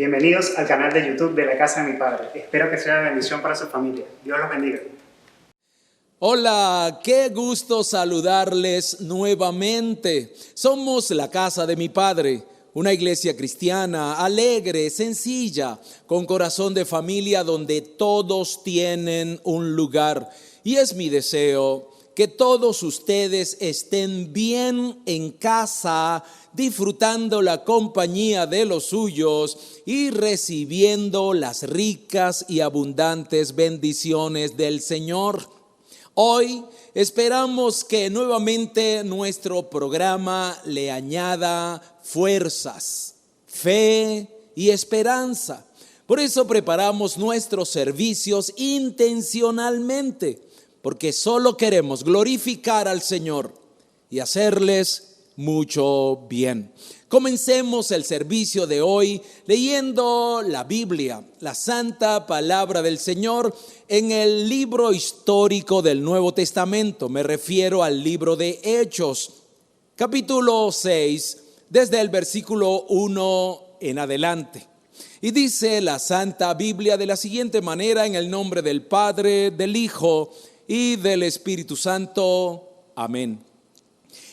Bienvenidos al canal de YouTube de la Casa de mi Padre. Espero que sea de bendición para su familia. Dios los bendiga. Hola, qué gusto saludarles nuevamente. Somos la Casa de mi Padre, una iglesia cristiana, alegre, sencilla, con corazón de familia donde todos tienen un lugar. Y es mi deseo que todos ustedes estén bien en casa, disfrutando la compañía de los suyos y recibiendo las ricas y abundantes bendiciones del Señor. Hoy esperamos que nuevamente nuestro programa le añada fuerzas, fe y esperanza. Por eso preparamos nuestros servicios intencionalmente, porque solo queremos glorificar al Señor y hacerles mucho bien. Comencemos el servicio de hoy leyendo la Biblia, la santa palabra del Señor, en el libro histórico del Nuevo Testamento. Me refiero al libro de Hechos, capítulo 6, desde el versículo 1 en adelante. Y dice la Santa Biblia de la siguiente manera: en el nombre del Padre, del Hijo y del Espíritu Santo. Amén.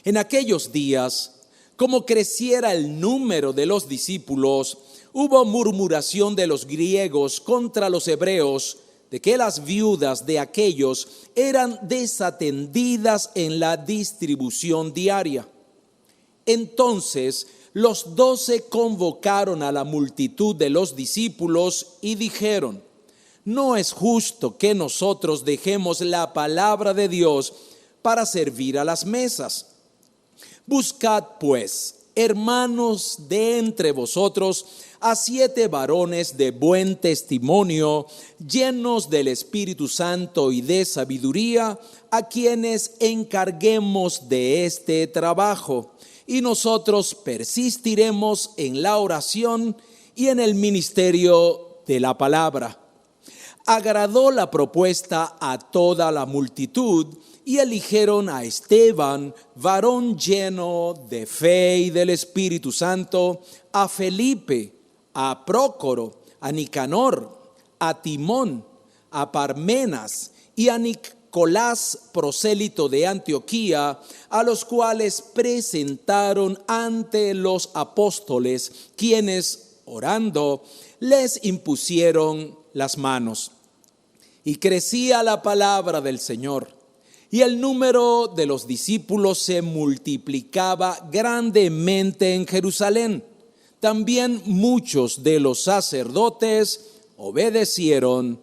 En aquellos días, como creciera el número de los discípulos, hubo murmuración de los griegos contra los hebreos, de que las viudas de aquellos eran desatendidas en la distribución diaria. Entonces los 12 convocaron a la multitud de los discípulos y dijeron: no es justo que nosotros dejemos la palabra de Dios para servir a las mesas. Buscad pues, hermanos, de entre vosotros a 7 varones de buen testimonio, llenos del Espíritu Santo y de sabiduría, a quienes encarguemos de este trabajo, y nosotros persistiremos en la oración y en el ministerio de la palabra. Agradó la propuesta a toda la multitud, y eligieron a Esteban, varón lleno de fe y del Espíritu Santo, a Felipe, a Prócoro, a Nicanor, a Timón, a Parmenas y a Nicolás, prosélito de Antioquía, a los cuales presentaron ante los apóstoles, quienes, orando, les impusieron las manos. Y crecía la palabra del Señor, y el número de los discípulos se multiplicaba grandemente en Jerusalén. También muchos de los sacerdotes obedecieron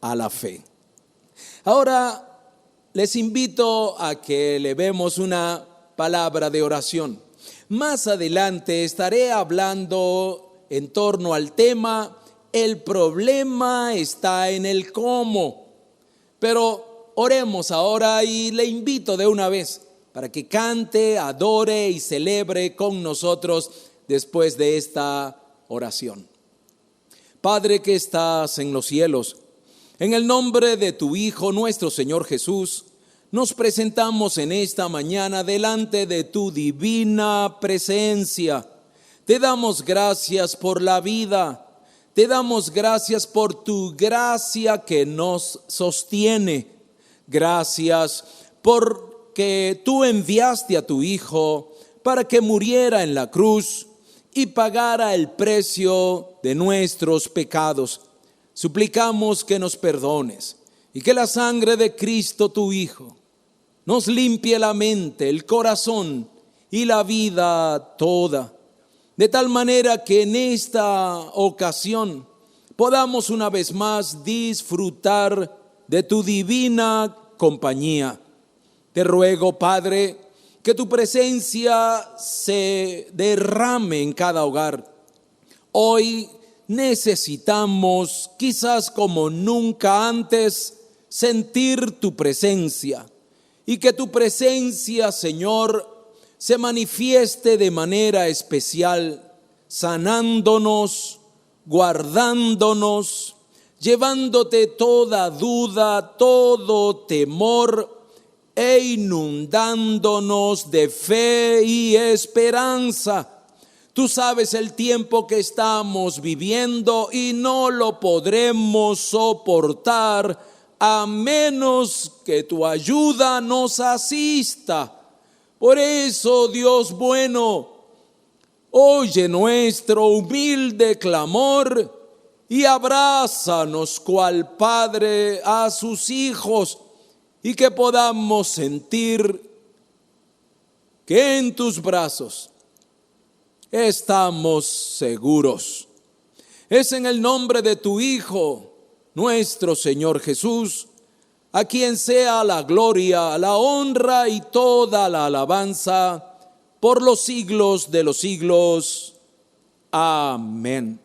a la fe. Ahora les invito a que elevemos una palabra de oración. Más adelante estaré hablando en torno al tema: el problema está en el cómo. Pero oremos ahora y le invito de una vez para que cante, adore y celebre con nosotros después de esta oración. Padre que estás en los cielos, en el nombre de tu Hijo, nuestro Señor Jesús, nos presentamos en esta mañana delante de tu divina presencia. Te damos gracias por la vida. Te damos gracias por tu gracia que nos sostiene. Gracias porque tú enviaste a tu Hijo para que muriera en la cruz y pagara el precio de nuestros pecados. Suplicamos que nos perdones y que la sangre de Cristo, tu Hijo, nos limpie la mente, el corazón y la vida toda, de tal manera que en esta ocasión podamos una vez más disfrutar de tu divina compañía. Te ruego, Padre, que tu presencia se derrame en cada hogar. Hoy necesitamos, quizás como nunca antes, sentir tu presencia, y que tu presencia, Señor, se manifieste de manera especial, sanándonos, guardándonos, llevándote toda duda, todo temor, e inundándonos de fe y esperanza. Tú sabes el tiempo que estamos viviendo y no lo podremos soportar a menos que tu ayuda nos asista. Por eso, Dios bueno, oye nuestro humilde clamor y abrázanos cual padre a sus hijos, y que podamos sentir que en tus brazos estamos seguros. Es en el nombre de tu Hijo, nuestro Señor Jesús, a quien sea la gloria, la honra y toda la alabanza por los siglos de los siglos. Amén.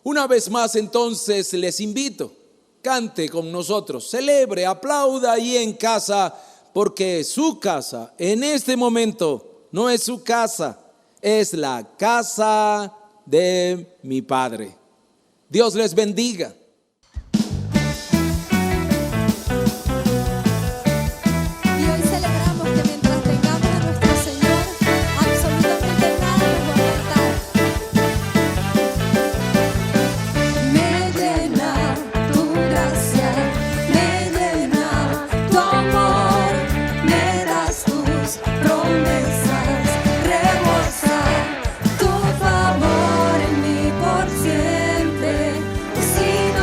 Una vez más, entonces, les invito, cante con nosotros, celebre, aplauda ahí en casa, porque su casa en este momento no es su casa, es la casa de mi Padre. Dios les bendiga. Y hoy celebramos que mientras tengamos a nuestro Señor, absolutamente nada nos va a faltar. Me llena tu gracia, me llena tu amor, me das tus promesas, rebosa tu favor en mí por siempre. Y si no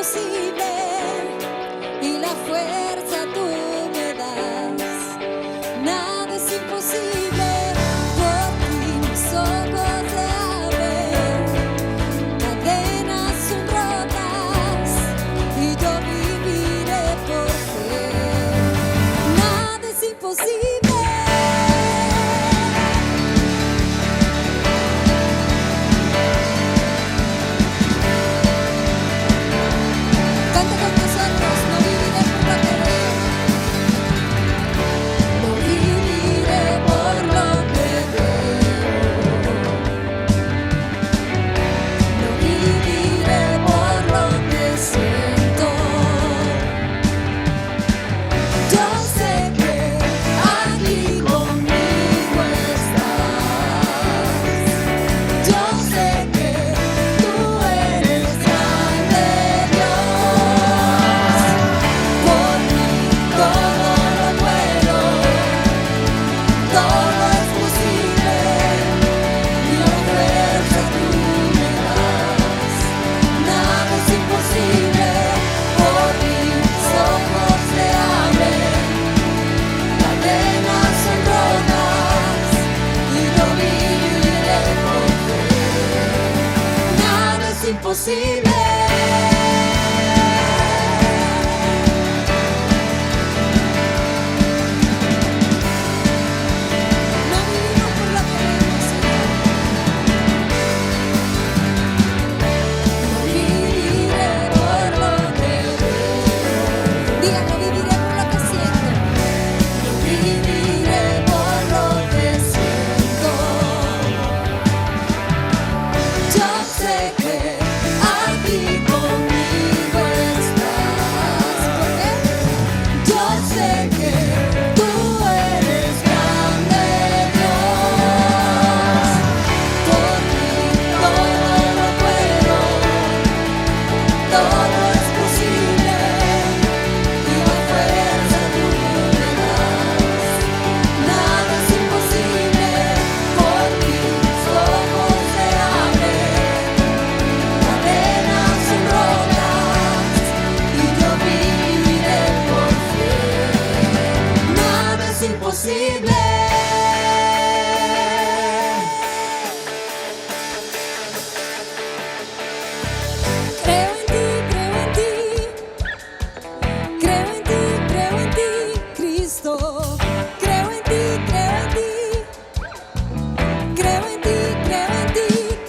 imposible y la fuerza tú me das. Nada es imposible, por ti mis ojos se abren, cadenas son rotas y yo viviré por fe. Nada es imposible. Canta con nosotros, no viviré por lo que veo. No viviré por lo que veo. No viviré por lo que siento. Yo sé que aquí conmigo estás. Yo sé que tú eres grande, Dios. Por mí todo lo puedo, todo es posible y la fuerza tú me das. Nada es imposible, por mis ojos se abren, cadenas son rotas y yo viviré por fe. Nada es imposible. No vivimos por lo que vemos, Señor. No viviré por lo que veo. Diga, no viviré por lo que siento. No viviré por lo que siento. Yo sé que aquí conmigo estás. ¿Por qué? Yo sé que tú eres grande, Dios. Por ti todo lo puedo, todo es posible y la fuerza tú me das. Nada es imposible, por mis ojos se abren, cadenas son rotas y yo viviré por fe. Nada es imposible. Creo en ti, creo en ti, creo en ti, Cristo. Creo en ti, creo en ti,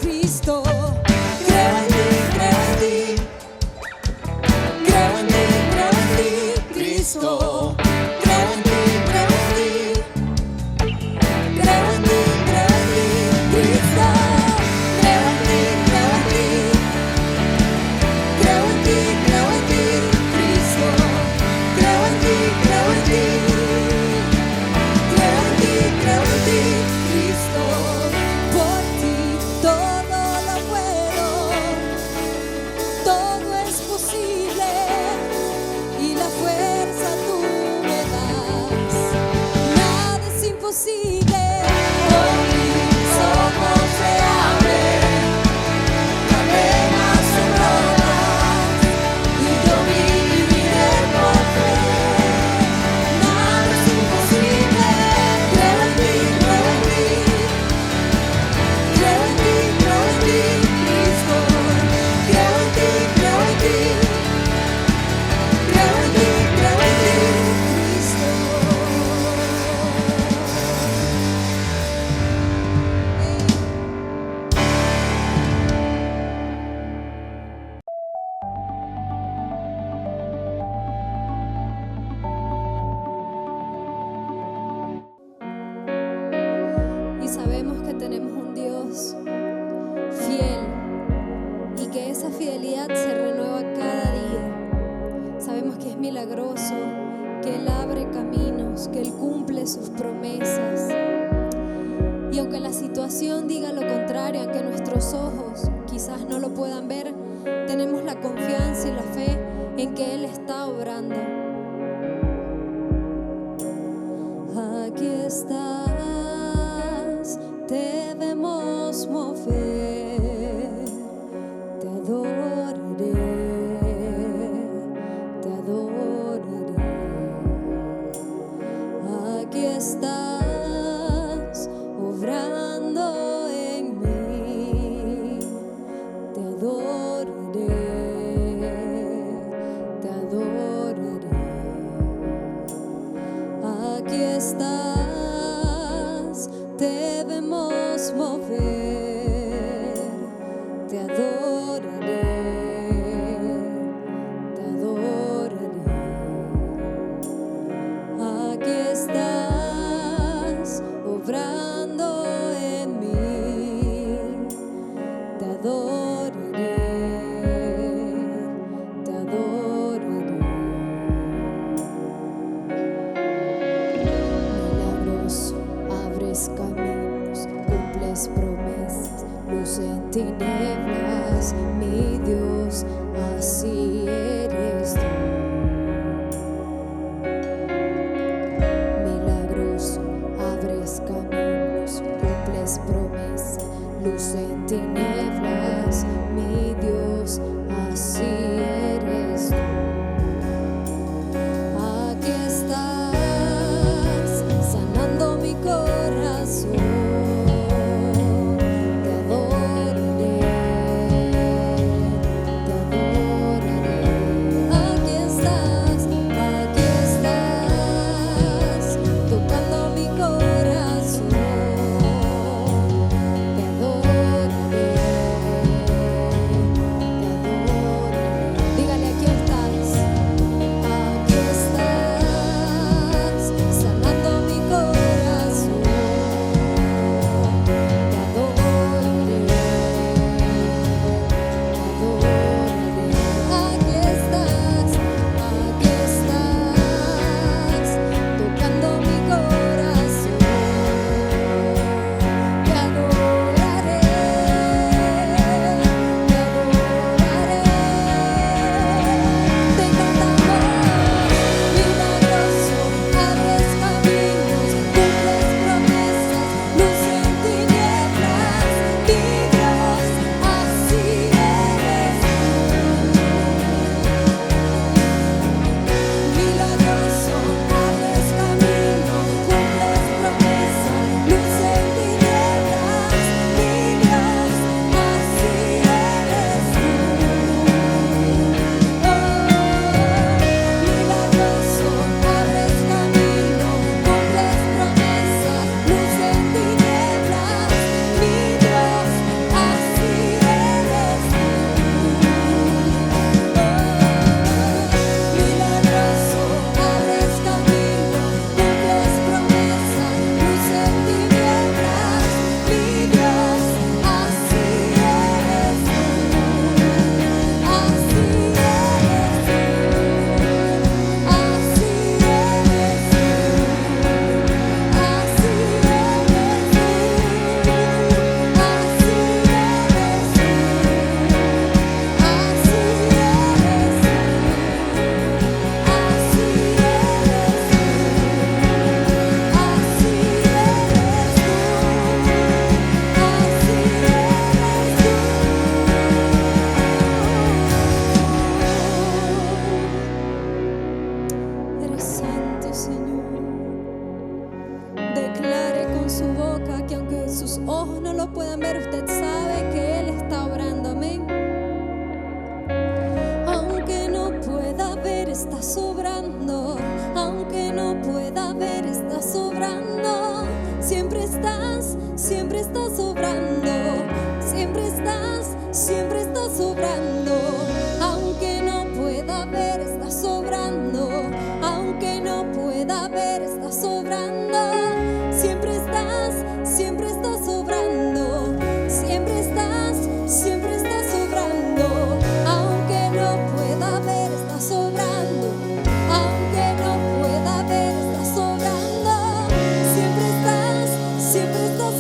Cristo. Creo en ti, creo en ti, Cristo. Creo en ti, creo en ti, Cristo. Creo en ti, creo en ti, Cristo. Creo en ti, creo en ti, Cristo. Por ti todo lo puedo, todo es posible y la fuerza tú me das. Nada es imposible, por mis ojos se abren, cadenas son rotas y yo viviré por fe. Nada es imposible, creo en ti, Cristo. Creo en ti, Cristo. Y sabemos que tenemos un Dios fiel y que esa fidelidad se renueva cada día. Sabemos que es milagroso, que Él abre caminos, que Él cumple sus promesas. Y aunque la situación diga lo contrario, aunque nuestros ojos quizás no lo puedan ver, tenemos la confianza y la fe en que Él está obrando. Aquí estás, te vemos mover, te adoraré. sobrando, aunque no pueda ver, estás sobrando. Siempre estás sobrando. Siempre estás sobrando. Aunque no pueda ver, estás sobrando. Aunque no pueda ver, estás sobrando. Siempre estás sobrando. Siempre estás sobrando. Aunque no pueda ver, estás sobrando. Aunque no pueda ver, estás sobrando. Siempre estás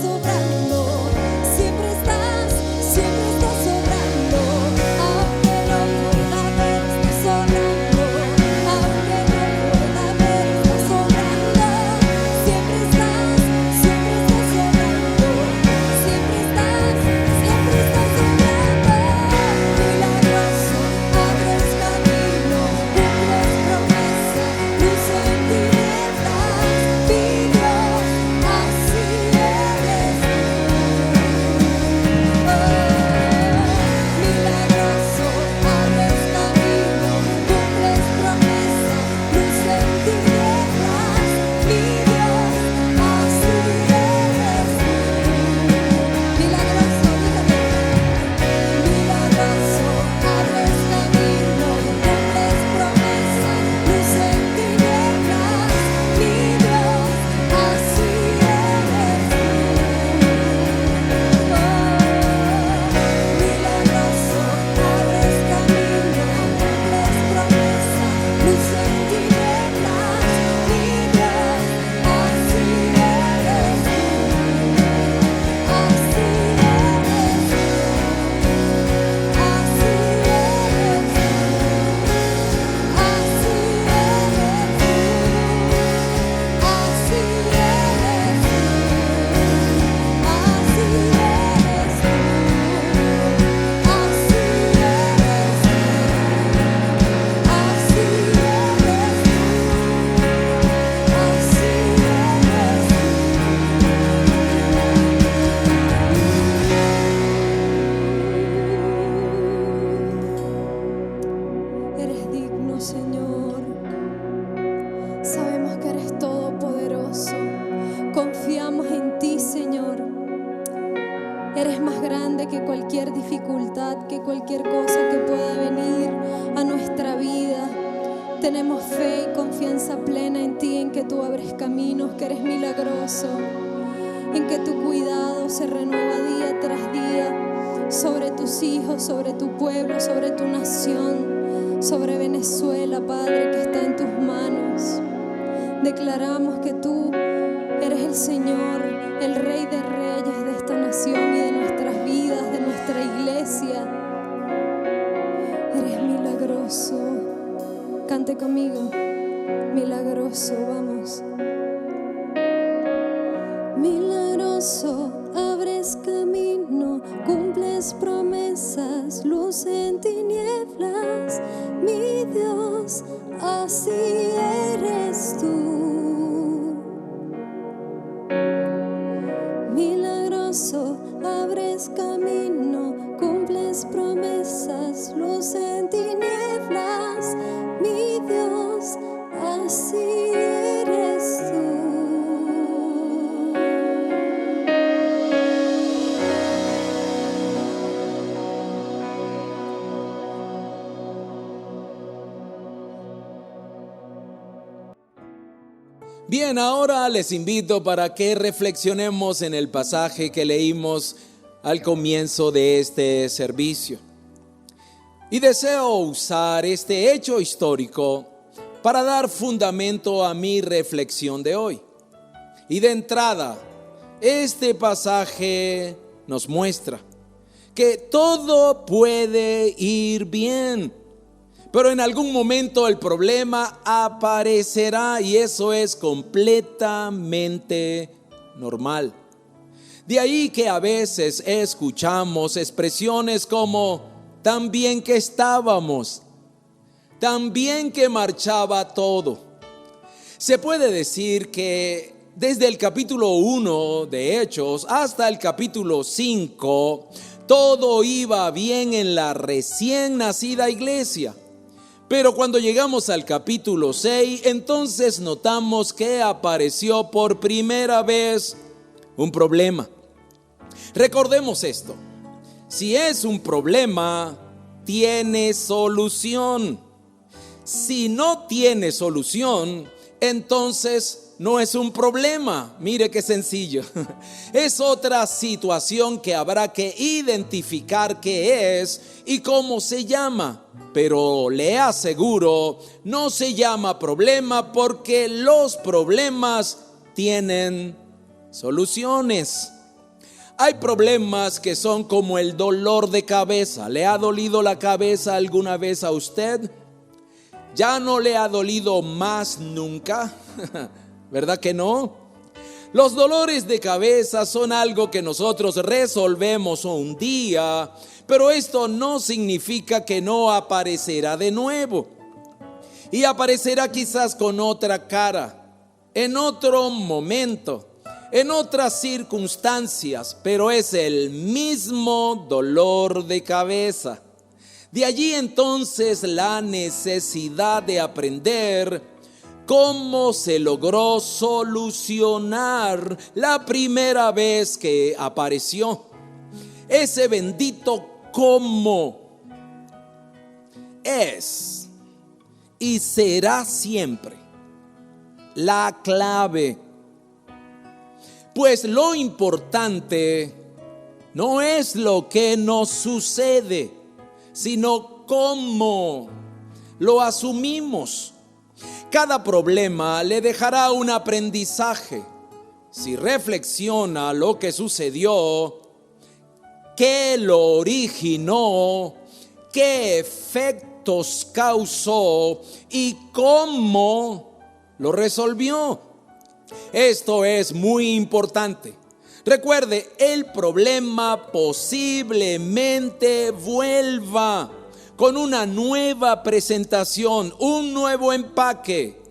sobrando. Siempre estás sobrando. Aunque no pueda ver, estás sobrando. Aunque no pueda ver, estás sobrando. Siempre estás sobrando. Siempre estás sobrando. Milagroso, abres camino, cumples promesa, luz en tinieblas, mi Dios, así eres tú. Milagroso, abres camino, cumples promesa, luz en tinieblas, mi Dios, así eres tú. Milagroso, dígame. Milagroso, abres camino, cumples promesa, luz en tinieblas, mi Dios, así eres tú. Milagroso, abres camino, cumples promesa, luz en tinieblas, mi Dios, así eres tú. Así eres tú. Así eres tú. Así eres tú. Así eres tú. Así eres tú. Así eres tú. Eres digno, Señor. Sabemos que eres todopoderoso. Confiamos en ti, Señor. Eres más grande que cualquier dificultad, que cualquier cosa que pueda venir a nuestra vida. Tenemos fe y confianza plena en ti, en que tú abres caminos, que eres milagroso, en que tu cuidado se renueva día tras día sobre tus hijos, sobre tu pueblo, sobre tu nación, sobre Venezuela, Padre, que está en tus manos. Declaramos que tú eres el Señor, el Rey de Reyes de esta nación y de nuestras vidas, de nuestra iglesia. Eres milagroso. Cante conmigo. Milagroso, vamos. Milagroso, abres camino, cumples promesas, luz en tinieblas, mi Dios, así eres tú. Milagroso, abres camino, cumples promesas, luz en tinieblas, mi Dios, así eres tú. Bien, ahora les invito para que reflexionemos en el pasaje que leímos al comienzo de este servicio. Y deseo usar este hecho histórico para dar fundamento a mi reflexión de hoy. Y de entrada, este pasaje nos muestra que todo puede ir bien, pero en algún momento el problema aparecerá y eso es completamente normal. De ahí que a veces escuchamos expresiones como tan bien que estábamos, tan bien que marchaba todo. Se puede decir que desde el capítulo 1 de Hechos hasta el capítulo 5, todo iba bien en la recién nacida iglesia. Pero cuando llegamos al capítulo 6, entonces notamos que apareció por primera vez un problema. Recordemos esto: si es un problema, tiene solución. Si no tiene solución, entonces no es un problema. Mire qué sencillo. Es otra situación que habrá que identificar qué es y cómo se llama. Pero le aseguro, no se llama problema porque los problemas tienen soluciones. Hay problemas que son como el dolor de cabeza. ¿Le ha dolido la cabeza alguna vez a usted? ¿Ya no le ha dolido más nunca? ¿Verdad que no? Los dolores de cabeza son algo que nosotros resolvemos un día, pero esto no significa que no aparecerá de nuevo. Y aparecerá quizás con otra cara, en otro momento, en otras circunstancias, pero es el mismo dolor de cabeza. De allí entonces la necesidad de aprender cómo se logró solucionar la primera vez que apareció. Ese bendito cómo es y será siempre la clave. Pues lo importante no es lo que nos sucede, sino cómo lo asumimos. Cada problema le dejará un aprendizaje. Si reflexiona lo que sucedió, qué lo originó, qué efectos causó y cómo lo resolvió. Esto es muy importante. Recuerde, el problema posiblemente vuelva con una nueva presentación, un nuevo empaque,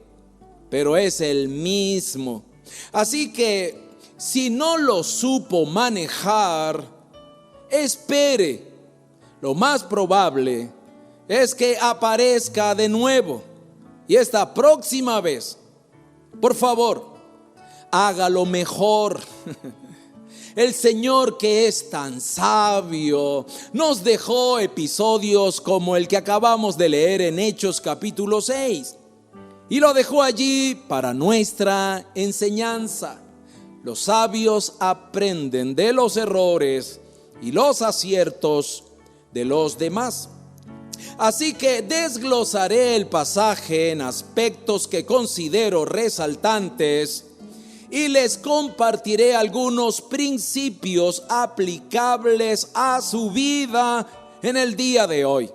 pero es el mismo. Así que si no lo supo manejar, espere. Lo más probable es que aparezca de nuevo. Y esta próxima vez, por favor, hágalo mejor. El Señor, que es tan sabio, nos dejó episodios como el que acabamos de leer en Hechos capítulo 6. Y lo dejó allí para nuestra enseñanza. Los sabios aprenden de los errores y los aciertos de los demás. Así que desglosaré el pasaje en aspectos que considero resaltantes y les compartiré algunos principios aplicables a su vida en el día de hoy.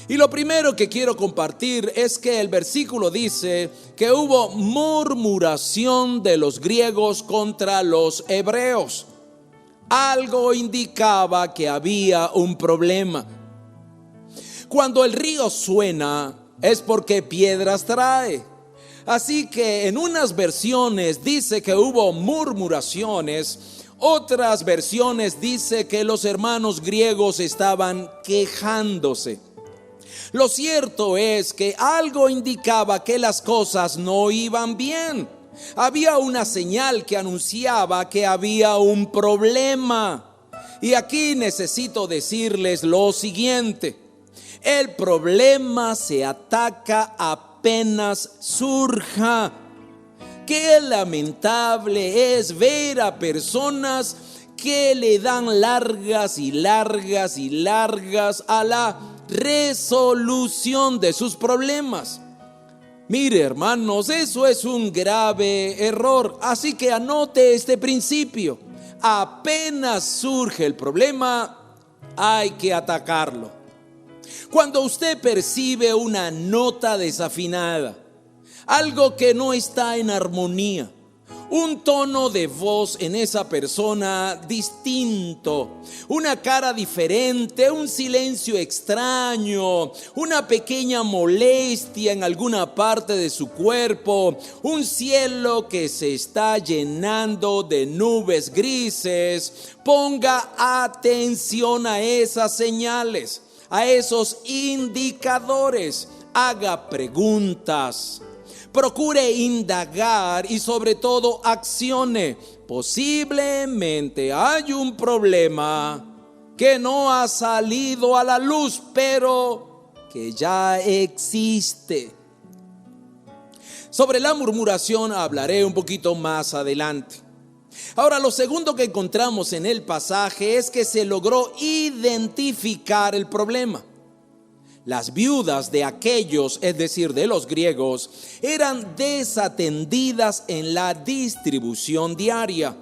Y lo primero que quiero compartir es que el versículo dice que hubo murmuración de los griegos contra los hebreos. Algo indicaba que había un problema. Cuando el río suena es porque piedras trae. Así que en unas versiones dice que hubo murmuraciones, otras versiones dice que los hermanos griegos estaban quejándose. Lo cierto es que algo indicaba que las cosas no iban bien. Había una señal que anunciaba que había un problema. Y aquí necesito decirles lo siguiente: el problema se ataca apenas surja. Qué lamentable es ver a personas que le dan largas y largas y largas a la resolución de sus problemas. Mire, hermanos, eso es un grave error. Así que anote este principio: apenas surge el problema, hay que atacarlo. Cuando usted percibe una nota desafinada, algo que no está en armonía, un tono de voz en esa persona distinto, una cara diferente, un silencio extraño, una pequeña molestia en alguna parte de su cuerpo, un cielo que se está llenando de nubes grises, ponga atención a esas señales. a esos indicadores, haga preguntas, procure indagar y sobre todo accione. Posiblemente hay un problema que no ha salido a la luz, pero que ya existe. Sobre la murmuración hablaré un poquito más adelante. Ahora, lo segundo que encontramos en el pasaje es que se logró identificar el problema. Las viudas de aquellos, es decir, de los griegos, eran desatendidas en la distribución diaria.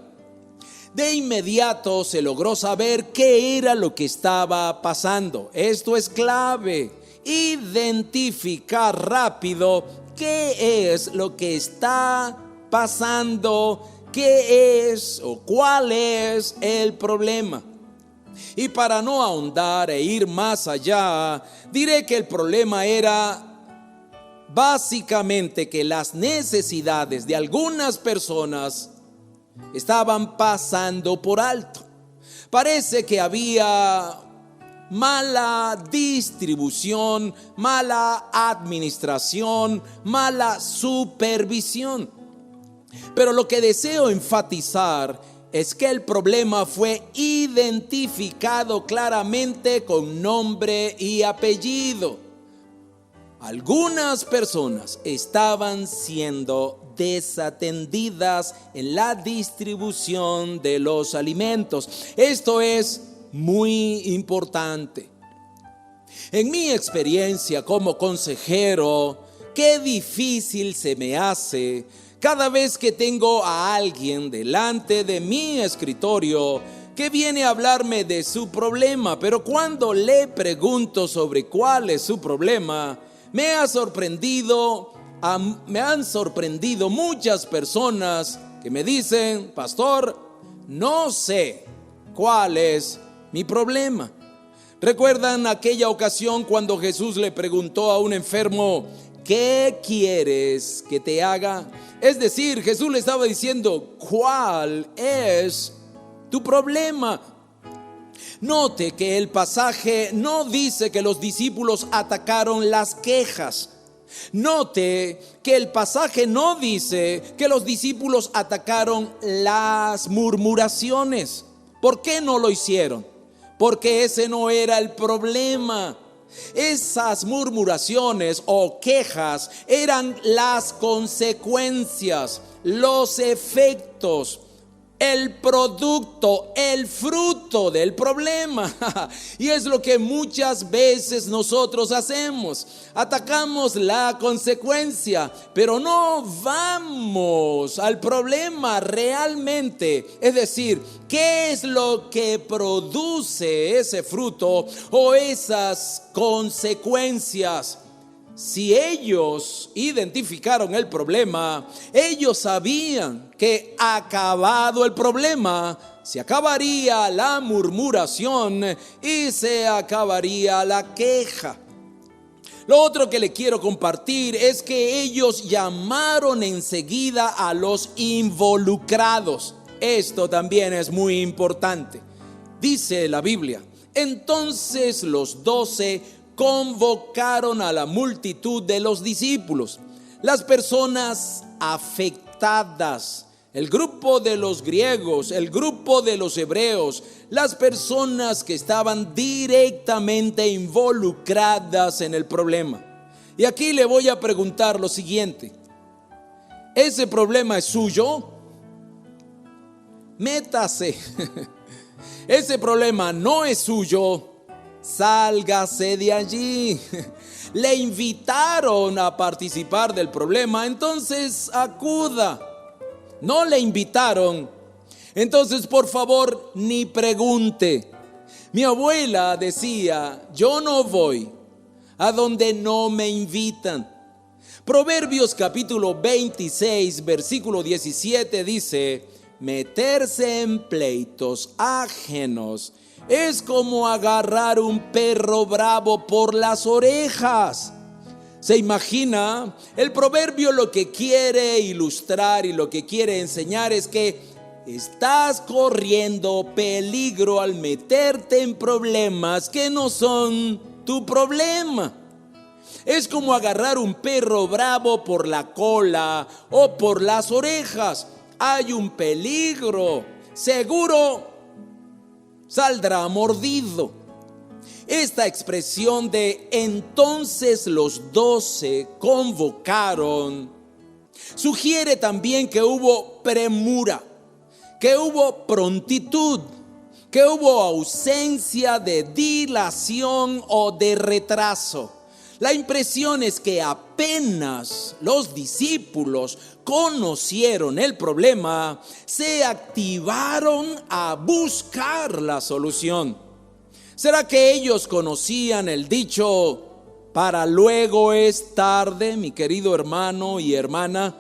De inmediato se logró saber qué era lo que estaba pasando. Esto es clave, identificar rápido qué es lo que está pasando, qué es o cuál es el problema. Y para no ahondar e ir más allá, diré que el problema era básicamente que las necesidades de algunas personas estaban pasando por alto. Parece que había mala distribución, mala administración, mala supervisión. Pero lo que deseo enfatizar es que el problema fue identificado claramente con nombre y apellido. Algunas personas estaban siendo desatendidas en la distribución de los alimentos. Esto es muy importante. En mi experiencia como consejero, qué difícil se me hace cada vez que tengo a alguien delante de mi escritorio que viene a hablarme de su problema, pero cuando le pregunto sobre cuál es su problema, me han sorprendido muchas personas que me dicen: pastor, no sé cuál es mi problema. ¿Recuerdan aquella ocasión cuando Jesús le preguntó a un enfermo: ¿qué quieres que te haga? Es decir, Jesús le estaba diciendo: ¿cuál es tu problema? Note que el pasaje no dice que los discípulos atacaron las quejas. Note que el pasaje no dice que los discípulos atacaron las murmuraciones. ¿Por qué no lo hicieron? Porque ese no era el problema. Esas murmuraciones o quejas eran las consecuencias, los efectos, el producto, el fruto del problema. Y es lo que muchas veces nosotros hacemos. Atacamos la consecuencia, pero no vamos al problema realmente. Es decir, ¿qué es lo que produce ese fruto o esas consecuencias? Si ellos identificaron el problema, ellos sabían que acabado el problema, se acabaría la murmuración y se acabaría la queja. Lo otro que le quiero compartir es que ellos llamaron enseguida a los involucrados. Esto también es muy importante. Dice la Biblia: entonces los 12 convocaron a la multitud de los discípulos, las personas afectadas, el grupo de los griegos, el grupo de los hebreos, las personas que estaban directamente involucradas en el problema. Y aquí le voy a preguntar lo siguiente: ¿ese problema es suyo? Métase. Ese problema no es suyo. Sálgase de allí. Le invitaron a participar del problema, entonces acuda. No le invitaron, entonces por favor ni pregunte. Mi abuela decía: yo no voy a donde no me invitan. Proverbios capítulo 26 versículo 17 dice: meterse en pleitos ajenos es como agarrar un perro bravo por las orejas. ¿Se imagina? El proverbio lo que quiere ilustrar y lo que quiere enseñar es que estás corriendo peligro al meterte en problemas que no son tu problema. Es como agarrar un perro bravo por la cola o por las orejas. Hay un peligro, seguro saldrá mordido. Esta expresión de entonces los 12 convocaron sugiere también que hubo premura, que hubo prontitud, que hubo ausencia de dilación o de retraso. La impresión es que apenas los discípulos conocieron el problema, se activaron a buscar la solución. ¿Será que ellos conocían el dicho, para luego es tarde, mi querido hermano y hermana?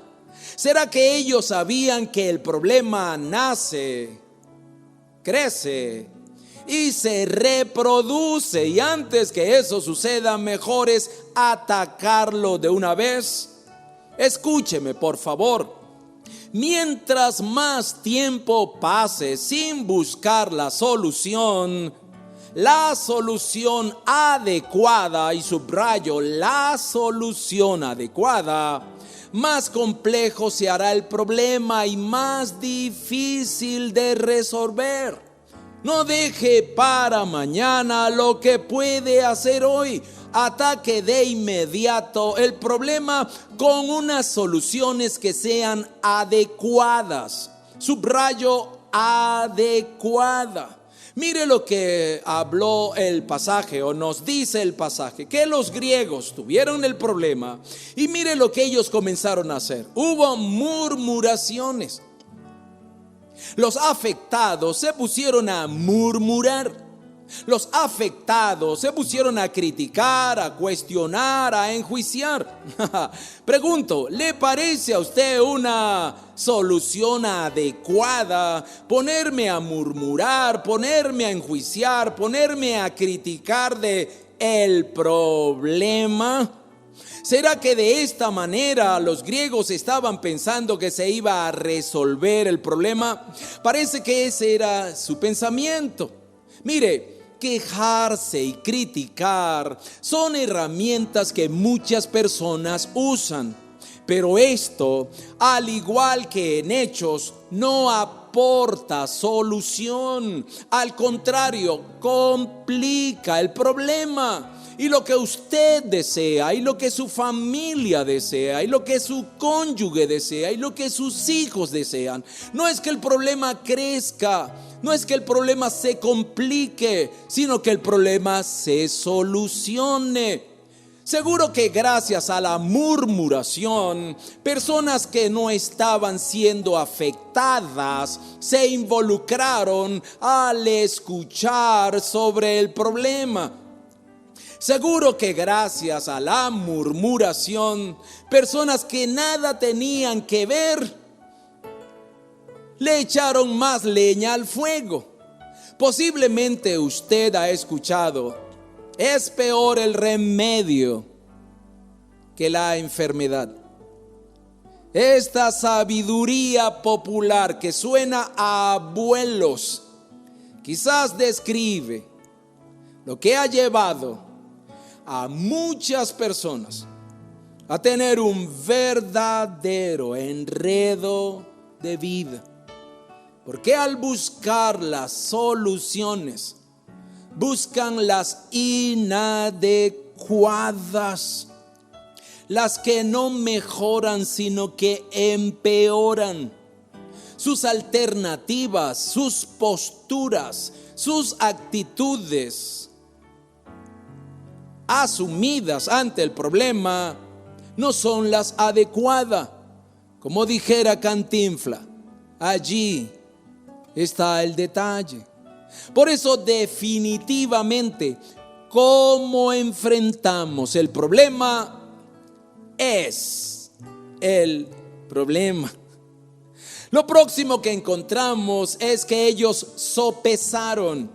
¿Será que ellos sabían que el problema nace, crece y se reproduce, y antes que eso suceda, mejor es atacarlo de una vez? Escúcheme, por favor. Mientras más tiempo pase sin buscar la solución adecuada, y subrayo, la solución adecuada, más complejo se hará el problema y más difícil de resolver. No deje para mañana lo que puede hacer hoy. Ataque de inmediato el problema con unas soluciones que sean adecuadas. Subrayo, adecuada. Mire lo que habló el pasaje, o nos dice el pasaje, que los griegos tuvieron el problema y mire lo que ellos comenzaron a hacer. Hubo murmuraciones. Los afectados se pusieron a murmurar. Los afectados se pusieron a criticar, a cuestionar, a enjuiciar. Pregunto, ¿le parece a usted una solución adecuada ponerme a murmurar, ponerme a enjuiciar, ponerme a criticar de el problema? ¿Será que de esta manera los griegos estaban pensando que se iba a resolver el problema? Parece que ese era su pensamiento. Mire, quejarse y criticar son herramientas que muchas personas usan, pero esto, al igual que en Hechos, no aporta solución. Al contrario, complica el problema. Y lo que usted desea, y lo que su familia desea, y lo que su cónyuge desea, y lo que sus hijos desean, no es que el problema crezca, no es que el problema se complique, sino que el problema se solucione. Seguro que gracias a la murmuración, personas que no estaban siendo afectadas se involucraron al escuchar sobre el problema. Seguro que gracias a la murmuración, personas que nada tenían que ver le echaron más leña al fuego. Posiblemente usted ha escuchado, es peor el remedio que la enfermedad. Esta sabiduría popular que suena a abuelos, quizás describe lo que ha llevado a muchas personas a tener un verdadero enredo de vida. Porque al buscar las soluciones, buscan las inadecuadas, las que no mejoran sino que empeoran. Sus alternativas, sus posturas, sus actitudes asumidas ante el problema no son las adecuadas. Como dijera Cantinflas, allí está el detalle. Por eso definitivamente, cómo enfrentamos el problema es el problema. Lo próximo que encontramos es que ellos sopesaron,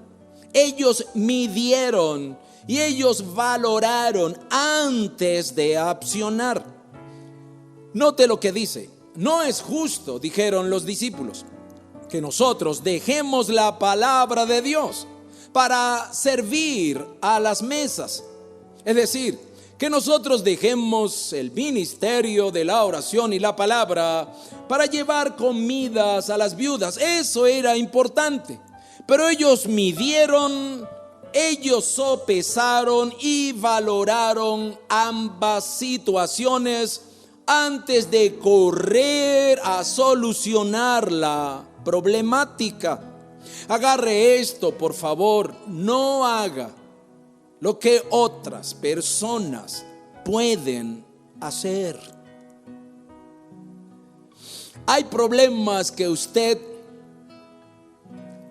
ellos midieron y ellos valoraron antes de accionar. Note lo que dice: no es justo, dijeron los discípulos, que nosotros dejemos la palabra de Dios para servir a las mesas. Es decir, que nosotros dejemos el ministerio de la oración y la palabra para llevar comidas a las viudas. Eso era importante. Pero ellos midieron, ellos sopesaron y valoraron ambas situaciones antes de correr a solucionar la problemática. Agarre esto, por favor, no haga lo que otras personas pueden hacer. Hay problemas que usted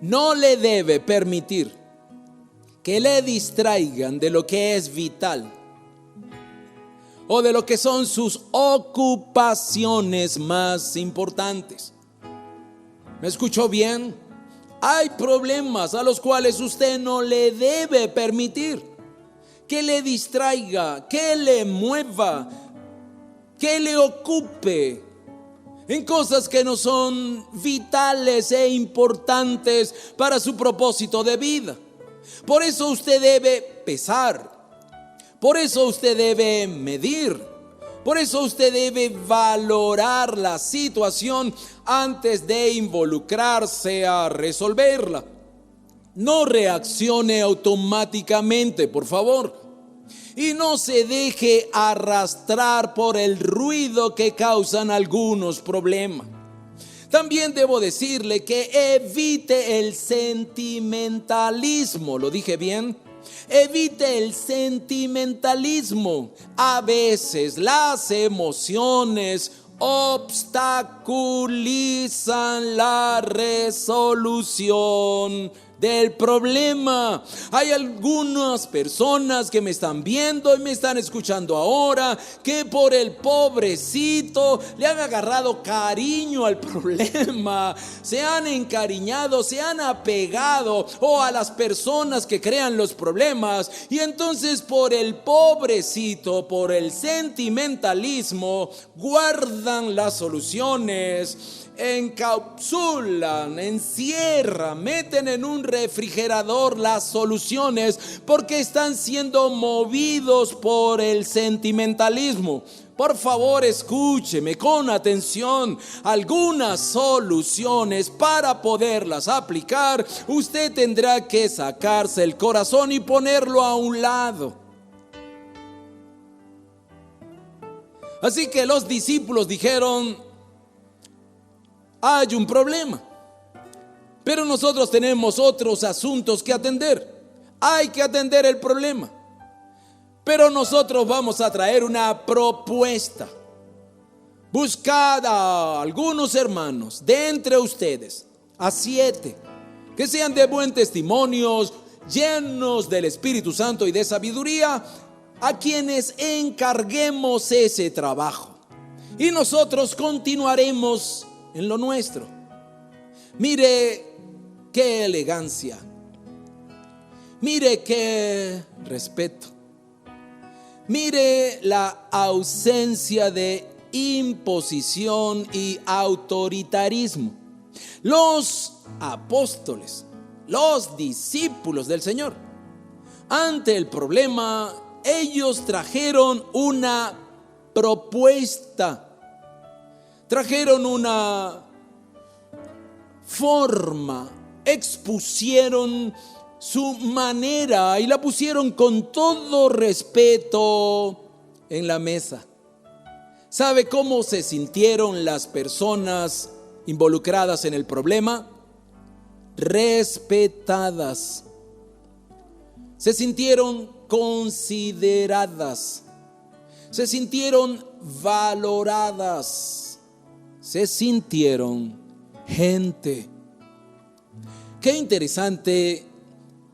no le debe permitir que le distraigan de lo que es vital o de lo que son sus ocupaciones más importantes. ¿Me escuchó bien? Hay problemas a los cuales usted no le debe permitir que le distraiga, que le mueva, que le ocupe en cosas que no son vitales e importantes para su propósito de vida. Por eso usted debe pesar, por eso usted debe medir, por eso usted debe valorar la situación antes de involucrarse a resolverla. No reaccione automáticamente, por favor, y no se deje arrastrar por el ruido que causan algunos problemas. También debo decirle que evite el sentimentalismo. ¿Lo dije bien? Evite el sentimentalismo. A veces las emociones obstaculizan la resolución del problema. Hay algunas personas que me están viendo y me están escuchando ahora que por el pobrecito le han agarrado cariño al problema, se han encariñado, se han apegado a las personas que crean los problemas, y entonces por el pobrecito, por el sentimentalismo, guardan las soluciones, encapsulan, encierran, meten en un refrigerador las soluciones porque están siendo movidos por el sentimentalismo. Por favor, escúcheme con atención. Algunas soluciones, para poderlas aplicar, usted tendrá que sacarse el corazón y ponerlo a un lado. Así que los discípulos dijeron: hay un problema, pero nosotros tenemos otros asuntos que atender. Hay que atender el problema, pero nosotros vamos a traer una propuesta. Buscad a algunos hermanos de entre ustedes, a 7, que sean de buen testimonio, llenos del Espíritu Santo y de sabiduría, a quienes encarguemos ese trabajo, y nosotros continuaremos en lo nuestro. Mire qué elegancia, mire qué respeto, mire la ausencia de imposición y autoritarismo. Los apóstoles, los discípulos del Señor, ante el problema, ellos trajeron una propuesta. Trajeron una forma, expusieron su manera y la pusieron con todo respeto en la mesa. ¿Sabe cómo se sintieron las personas involucradas en el problema? Respetadas. Se sintieron consideradas. Se sintieron valoradas. Se sintieron gente. Qué interesante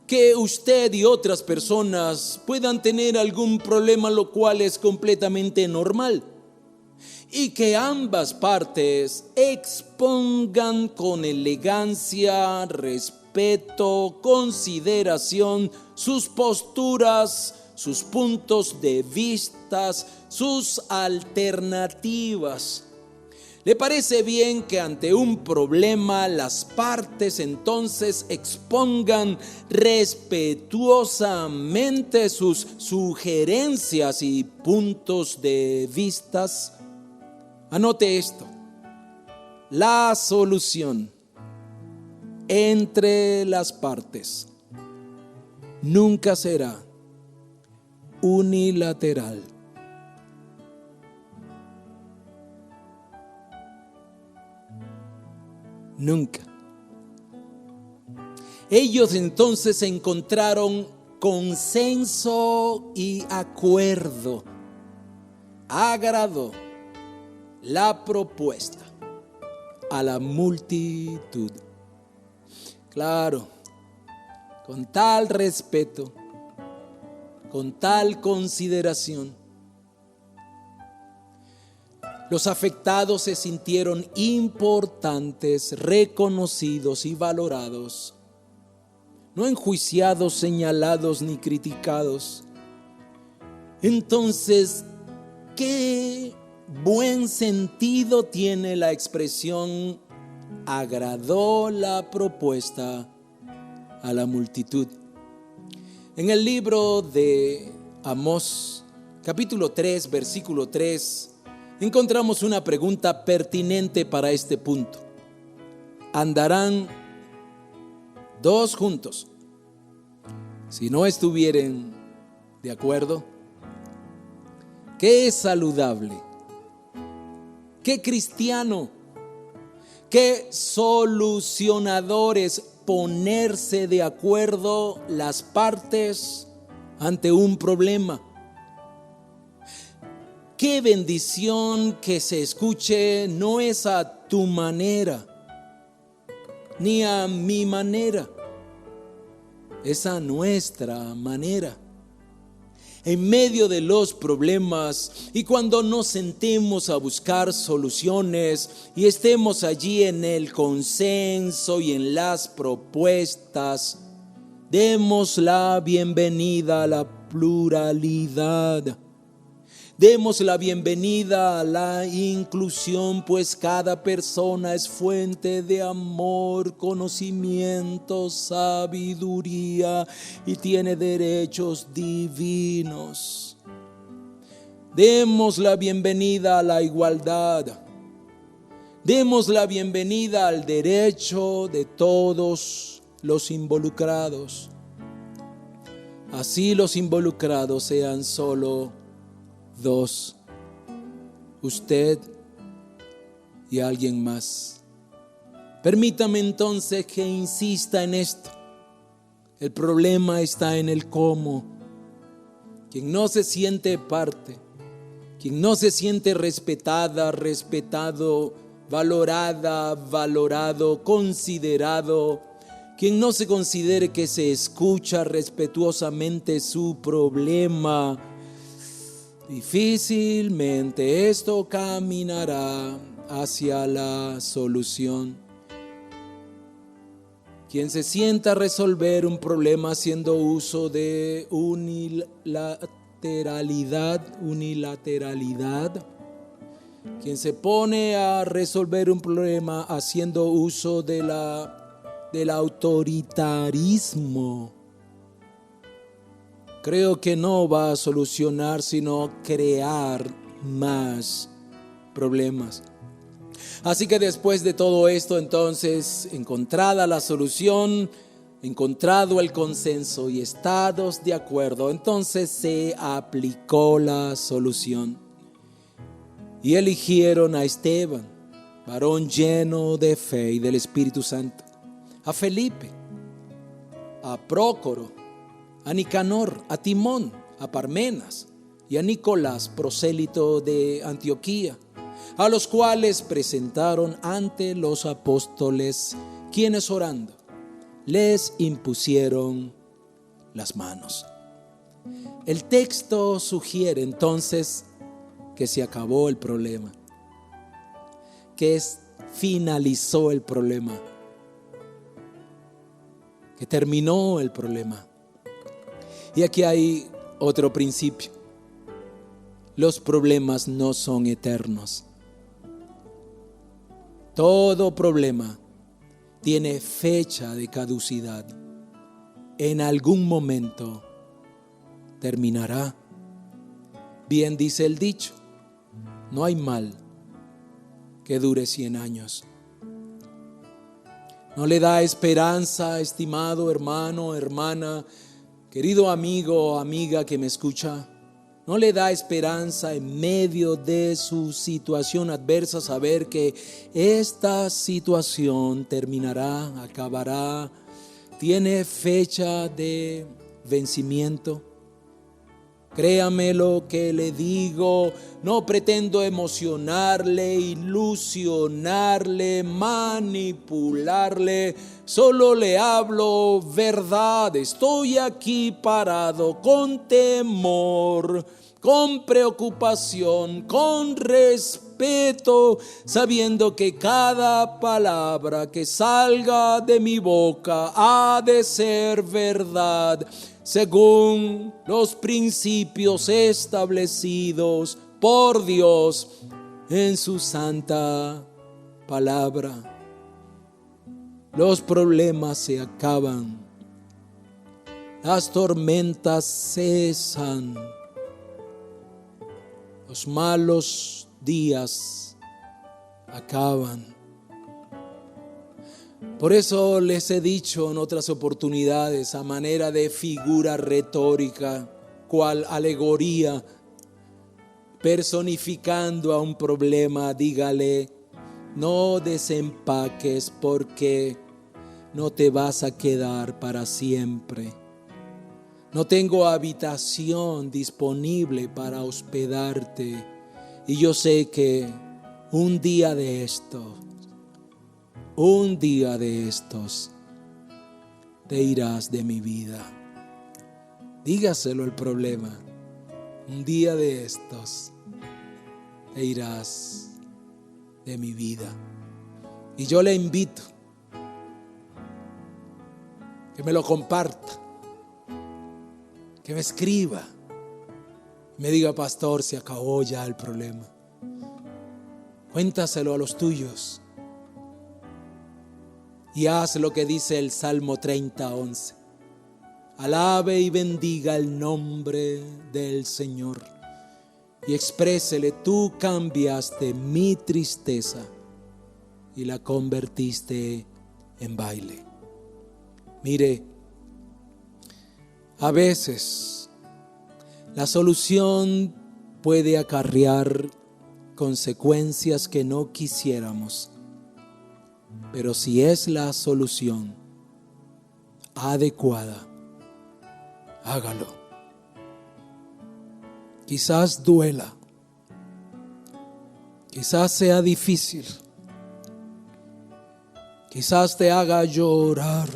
que usted y otras personas puedan tener algún problema, lo cual es completamente normal, y que ambas partes expongan con elegancia, respeto, consideración sus posturas, sus puntos de vista, sus alternativas. ¿Le parece bien que ante un problema las partes entonces expongan respetuosamente sus sugerencias y puntos de vistas? Anote esto: la solución entre las partes nunca será unilateral. Nunca. Ellos entonces encontraron consenso y acuerdo. Agradó la propuesta a la multitud. Claro, con tal respeto, con tal consideración, los afectados se sintieron importantes, reconocidos y valorados, no enjuiciados, señalados ni criticados. Entonces, ¿qué buen sentido tiene la expresión agradó la propuesta a la multitud? En el libro de Amós, capítulo 3, versículo 3, encontramos una pregunta pertinente para este punto. ¿Andarán dos juntos si no estuvieren de acuerdo? ¿Qué saludable? ¿Qué cristiano? ¿Qué solucionadores ponerse de acuerdo las partes ante un problema? Qué bendición que se escuche: no es a tu manera, ni a mi manera, es a nuestra manera. En medio de los problemas y cuando nos sentemos a buscar soluciones y estemos allí en el consenso y en las propuestas, demos la bienvenida a la pluralidad. Demos la bienvenida a la inclusión, pues cada persona es fuente de amor, conocimiento, sabiduría y tiene derechos divinos. Demos la bienvenida a la igualdad. Demos la bienvenida al derecho de todos los involucrados. Así los involucrados sean solo dos, usted y alguien más. Permítame entonces que insista en esto. El problema está en el cómo. Quien no se siente parte, quien no se siente respetada, respetado, valorada, valorado, considerado, quien no se considere que se escucha respetuosamente su problema, difícilmente esto caminará hacia la solución. Quien se sienta a resolver un problema haciendo uso de unilateralidad, quien se pone a resolver un problema haciendo uso del autoritarismo, creo que no va a solucionar, sino crear más problemas. Así que después de todo esto, entonces, encontrada la solución, encontrado el consenso y estados de acuerdo, entonces se aplicó la solución. Y eligieron a Esteban, varón lleno de fe y del Espíritu Santo, a Felipe, a Prócoro, a Nicanor, a Timón, a Parmenas y a Nicolás, prosélito de Antioquía, a los cuales presentaron ante los apóstoles, quienes orando les impusieron las manos. El texto sugiere entonces que se acabó el problema, que finalizó el problema, que terminó el problema. Y aquí hay otro principio: los problemas no son eternos. Todo problema tiene fecha de caducidad. En algún momento terminará. Bien dice el dicho, no hay mal que dure 100 años. ¿No le da esperanza, estimado hermano, hermana, querido amigo o amiga que me escucha? ¿No le da esperanza en medio de su situación adversa saber que esta situación terminará, acabará, tiene fecha de vencimiento? Créame lo que le digo, no pretendo emocionarle, ilusionarle, manipularle, solo le hablo verdad. Estoy aquí parado con temor, con preocupación, con respeto, sabiendo que cada palabra que salga de mi boca ha de ser verdad, según los principios establecidos por Dios en su santa palabra. Los problemas se acaban, las tormentas cesan, los malos días acaban. Por eso les he dicho en otras oportunidades, a manera de figura retórica, cual alegoría, personificando a un problema, dígale: no desempaques porque no te vas a quedar para siempre. No tengo habitación disponible para hospedarte y yo sé que un día de estos te irás de mi vida. Dígaselo el problema: un día de estos te irás de mi vida. Y yo le invito que me lo comparta, que me escriba, me diga: pastor, se acabó ya el problema. Cuéntaselo a los tuyos y haz lo que dice el Salmo 30:11. Alabe y bendiga el nombre del Señor y exprésele: tú cambiaste mi tristeza y la convertiste en baile. Mire, a veces la solución puede acarrear consecuencias que no quisiéramos, pero si es la solución adecuada, hágalo. Quizás duela, quizás sea difícil, quizás te haga llorar,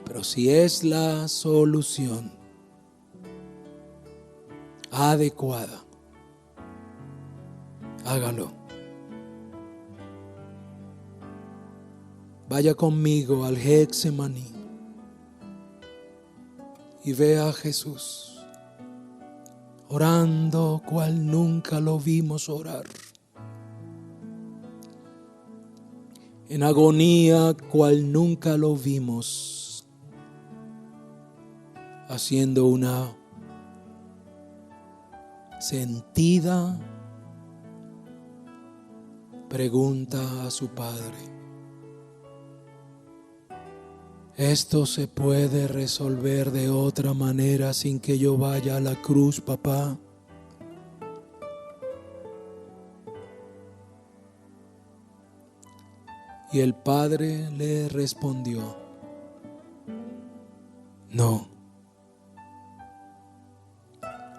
pero si es la solución adecuada, hágalo. Vaya conmigo al Getsemaní y vea a Jesús orando cual nunca lo vimos orar, en agonía cual nunca lo vimos, haciendo una sentida pregunta a su Padre: ¿esto se puede resolver de otra manera sin que yo vaya a la cruz, papá? Y el Padre le respondió: no.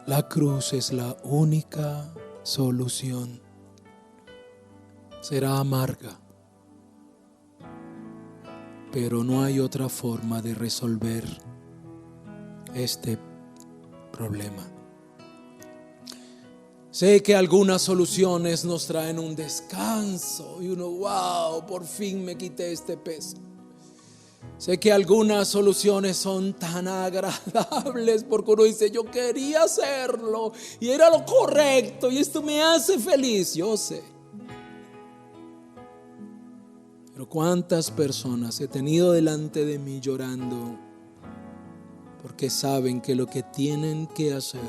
La cruz es la única solución. Será amarga, pero no hay otra forma de resolver este problema. Sé que algunas soluciones nos traen un descanso y uno: wow, por fin me quité este peso. Sé que algunas soluciones son tan agradables porque uno dice: yo quería hacerlo y era lo correcto y esto me hace feliz. Yo sé. Pero cuántas personas he tenido delante de mí llorando porque saben que lo que tienen que hacer,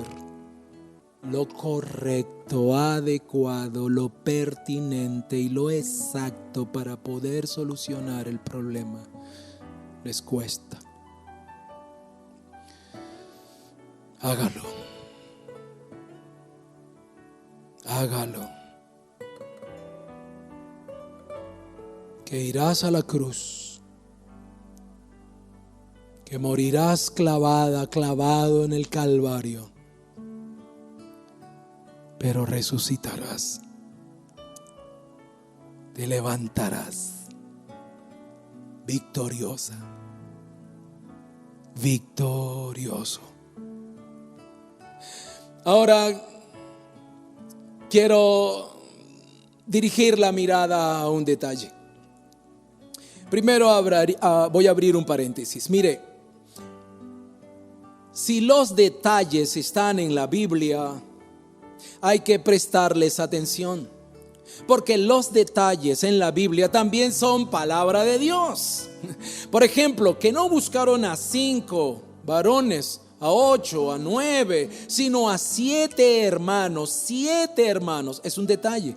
lo correcto, adecuado, lo pertinente y lo exacto para poder solucionar el problema, les cuesta. Hágalo. Hágalo. Que irás a la cruz, que morirás clavado en el Calvario, pero resucitarás, te levantarás victoriosa, victorioso. Ahora quiero dirigir la mirada a un detalle. Primero voy a abrir un paréntesis. Mire, si los detalles están en la Biblia, hay que prestarles atención, porque los detalles en la Biblia también son palabra de Dios. Por ejemplo, que no buscaron a 5 varones, a 8, a 9, sino a 7 hermanos. 7 hermanos es un detalle.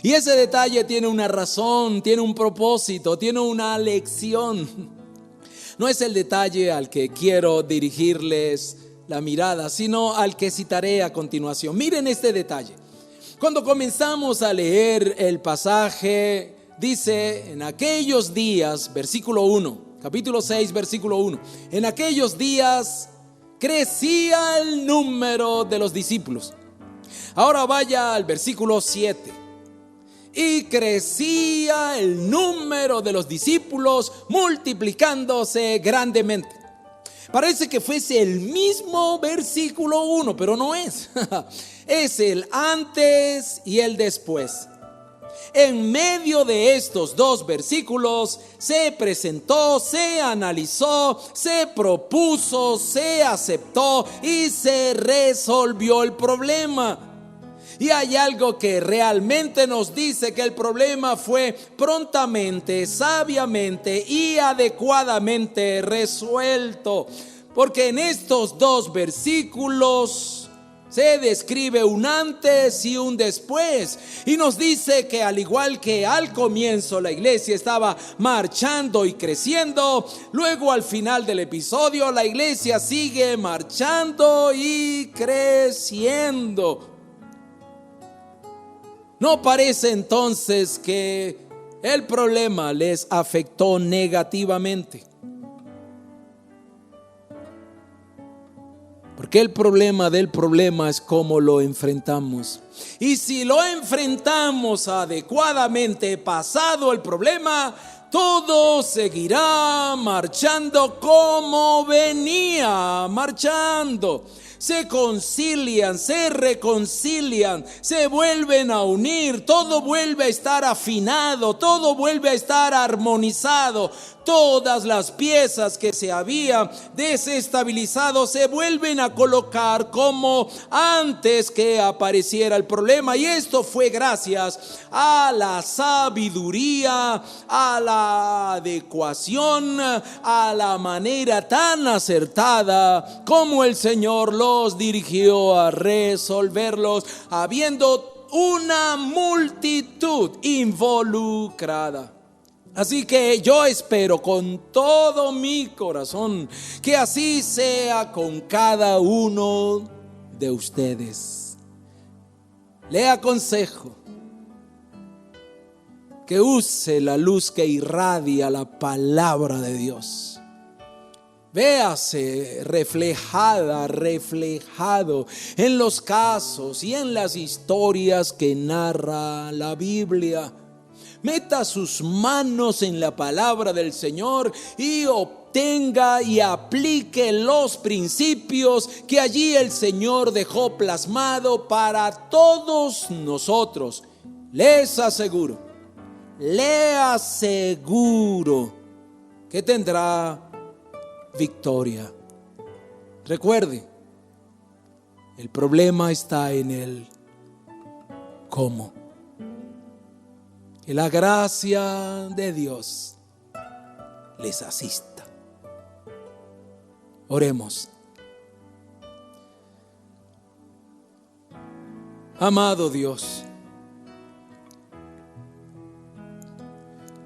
Y ese detalle tiene una razón, tiene un propósito, tiene una lección. No es el detalle al que quiero dirigirles la mirada, sino al que citaré a continuación. Miren este detalle. Cuando comenzamos a leer el pasaje, dice: en aquellos días, versículo 1, capítulo 6, versículo 1. En aquellos días crecía el número de los discípulos. Ahora vaya al versículo 7. Y crecía el número de los discípulos, multiplicándose grandemente. Parece que fuese el mismo versículo 1, pero no es. Es el antes y el después. En medio de estos dos versículos se presentó, se analizó, se propuso, se aceptó y se resolvió el problema. Y hay algo que realmente nos dice que el problema fue prontamente, sabiamente y adecuadamente resuelto. Porque en estos dos versículos se describe un antes y un después. Y nos dice que al igual que al comienzo la iglesia estaba marchando y creciendo, luego al final del episodio la iglesia sigue marchando y creciendo. ¿No parece entonces que el problema les afectó negativamente? Porque el problema del problema es cómo lo enfrentamos. Y si lo enfrentamos adecuadamente, pasado el problema, todo seguirá marchando como venía marchando. Se concilian, se reconcilian, se vuelven a unir, todo vuelve a estar afinado, todo vuelve a estar armonizado. Todas las piezas que se habían desestabilizado se vuelven a colocar como antes que apareciera el problema. Y esto fue gracias a la sabiduría, a la adecuación, a la manera tan acertada como el Señor los dirigió a resolverlos, habiendo una multitud involucrada. Así que yo espero con todo mi corazón que así sea con cada uno de ustedes. Le aconsejo que use la luz que irradia la palabra de Dios. Véase reflejado en los casos y en las historias que narra la Biblia. Meta sus manos en la palabra del Señor y obtenga y aplique los principios que allí el Señor dejó plasmado para todos nosotros. Les aseguro que tendrá victoria. Recuerde, el problema está en el cómo. Que la gracia de Dios les asista. Oremos. Amado Dios,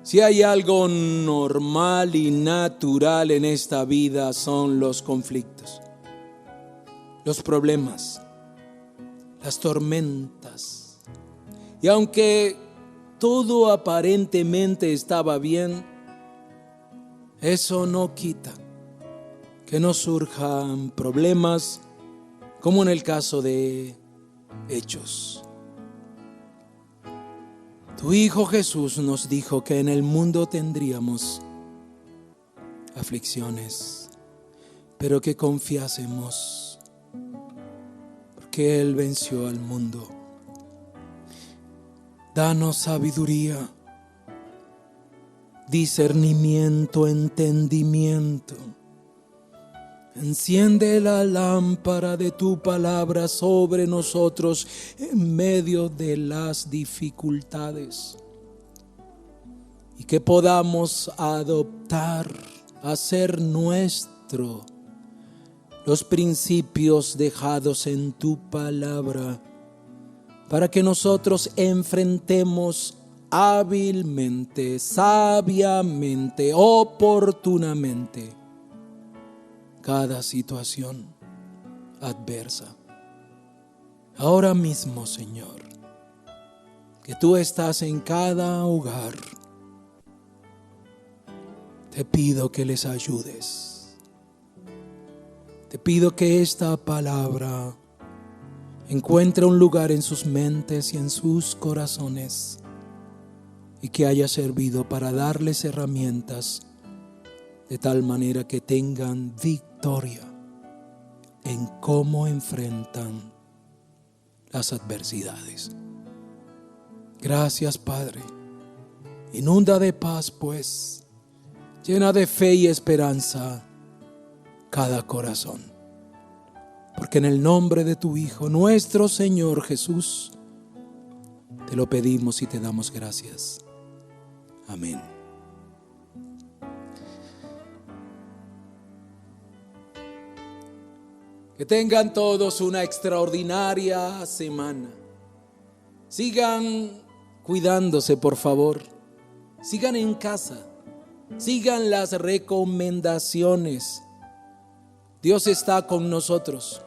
si hay algo normal y natural en esta vida son los conflictos, los problemas, las tormentas. Y aunque todo aparentemente estaba bien, eso no quita que nos surjan problemas, como en el caso de Hechos. Tu Hijo Jesús nos dijo que en el mundo tendríamos aflicciones, pero que confiásemos, porque Él venció al mundo. Danos sabiduría, discernimiento, entendimiento. Enciende la lámpara de tu palabra sobre nosotros en medio de las dificultades, y que podamos adoptar, hacer nuestro los principios dejados en tu palabra, para que nosotros enfrentemos hábilmente, sabiamente, oportunamente cada situación adversa. Ahora mismo, Señor, que tú estás en cada hogar, te pido que les ayudes. Te pido que esta palabra encuentre un lugar en sus mentes y en sus corazones, y que haya servido para darles herramientas de tal manera que tengan victoria en cómo enfrentan las adversidades. Gracias, Padre. Inunda de paz, pues, llena de fe y esperanza cada corazón. Porque en el nombre de tu Hijo, nuestro Señor Jesús, te lo pedimos y te damos gracias. Amén. Que tengan todos una extraordinaria semana. Sigan cuidándose, por favor. Sigan en casa. Sigan las recomendaciones. Dios está con nosotros.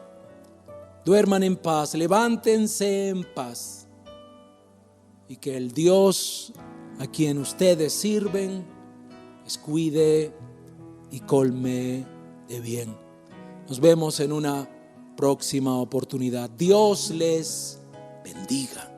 Duerman en paz, levántense en paz. Y que el Dios a quien ustedes sirven les cuide y colme de bien. Nos vemos en una próxima oportunidad. Dios les bendiga.